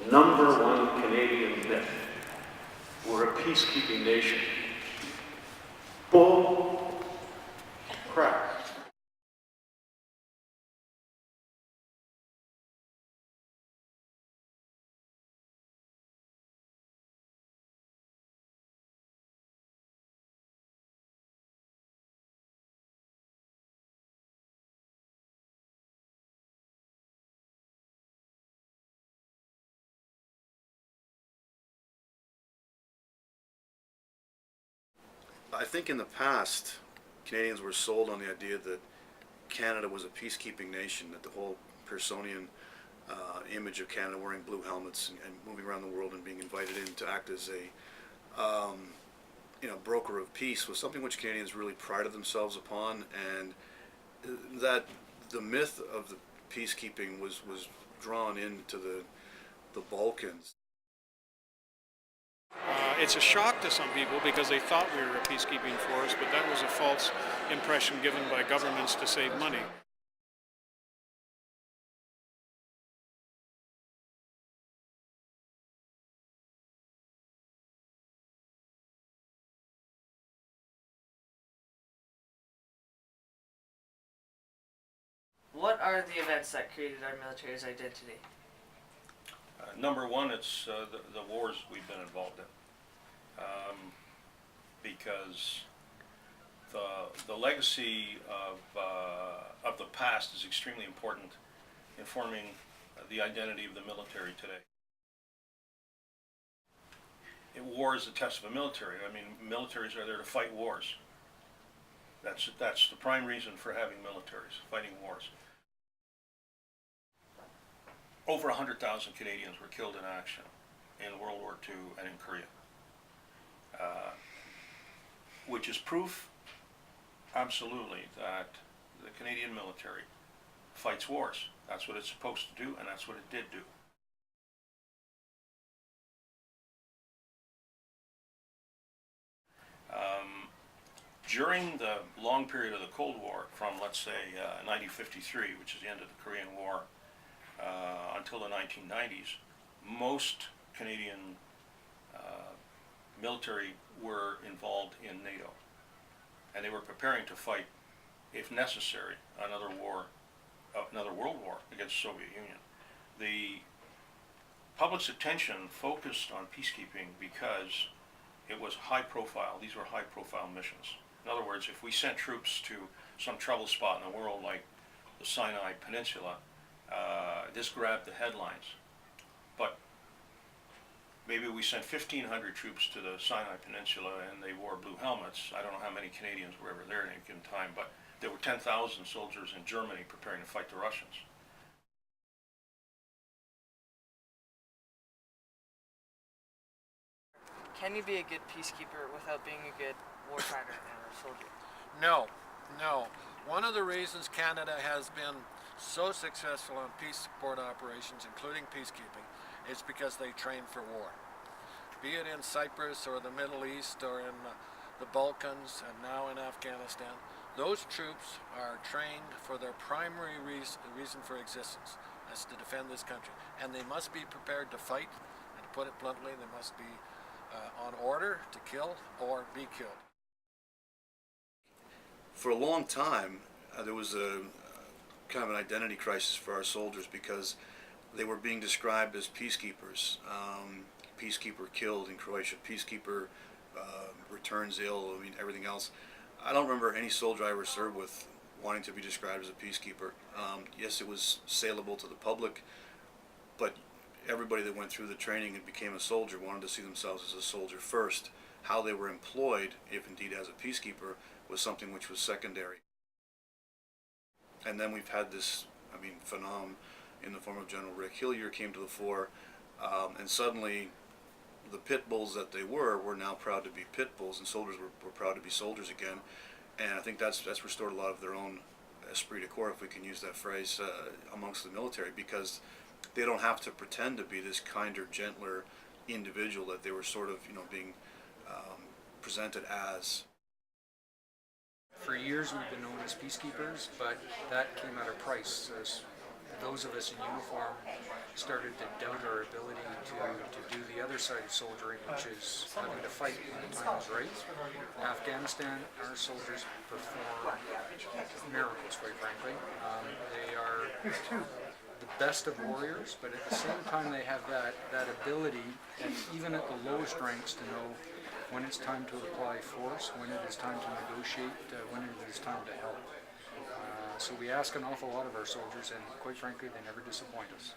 Number one Canadian myth: we're a peacekeeping nation. Bull crap. I think in the past, Canadians were sold on the idea that Canada was a peacekeeping nation, that the whole Pearsonian image of Canada wearing blue helmets and moving around the world and being invited in to act as a broker of peace was something which Canadians really prided themselves upon, and that the myth of the peacekeeping was drawn into the Balkans. It's a shock to some people because they thought we were a peacekeeping force, but that was a false impression given by governments to save money. What are the events that created our military's identity? Number one, it's the wars we've been involved in, because the legacy of the past is extremely important in forming the identity of the military today. War is the test of a military. I mean, militaries are there to fight wars. That's the prime reason for having militaries, fighting wars. Over 100,000 Canadians were killed in action in World War II and in Korea, which is proof, absolutely, that the Canadian military fights wars. That's what it's supposed to do, and that's what it did do. During the long period of the Cold War, from let's say 1953, which is the end of the Korean War, until the 1990s, most Canadian military were involved in NATO, and they were preparing to fight, if necessary, another world war against the Soviet Union. The public's attention focused on peacekeeping because it was high profile. These were high profile missions. In other words, if we sent troops to some trouble spot in the world like the Sinai Peninsula, this grabbed the headlines. But maybe we sent 1,500 troops to the Sinai Peninsula and they wore blue helmets. I don't know how many Canadians were ever there at any given time, but there were 10,000 soldiers in Germany preparing to fight the Russians. Can you be a good peacekeeper without being a good warfighter or soldier? No, no. One of the reasons Canada has been so successful in peace support operations, including peacekeeping, is because they train for war. Be it in Cyprus or the Middle East or in the Balkans and now in Afghanistan, those troops are trained for their primary reason for existence. That's to defend this country. And they must be prepared to fight, and to put it bluntly, they must be on order to kill or be killed. For a long time, there was a kind of an identity crisis for our soldiers because they were being described as peacekeepers. Peacekeeper killed in Croatia, peacekeeper returns ill, I mean, everything else. I don't remember any soldier I ever served with wanting to be described as a peacekeeper. Yes, it was saleable to the public, but everybody that went through the training and became a soldier wanted to see themselves as a soldier first. How they were employed, if indeed as a peacekeeper, was something which was secondary. And then we've had this, phenom in the form of General Rick Hillier came to the fore, and suddenly the pit bulls that they were now proud to be pit bulls, and soldiers were proud to be soldiers again. And I think that's restored a lot of their own esprit de corps, if we can use that phrase, amongst the military, because they don't have to pretend to be this kinder, gentler individual that they were sort of, being presented as. For years we've been known as peacekeepers, but that came at a price. As those of us in uniform started to doubt our ability to do the other side of soldiering, which is having to fight when the time is right. In Afghanistan, our soldiers perform miracles, quite frankly. They are the best of warriors, but at the same time they have that ability, and even at the lowest ranks, to know when it's time to apply force, when it is time to negotiate, when it is time to help. So we ask an awful lot of our soldiers, and quite frankly, they never disappoint us.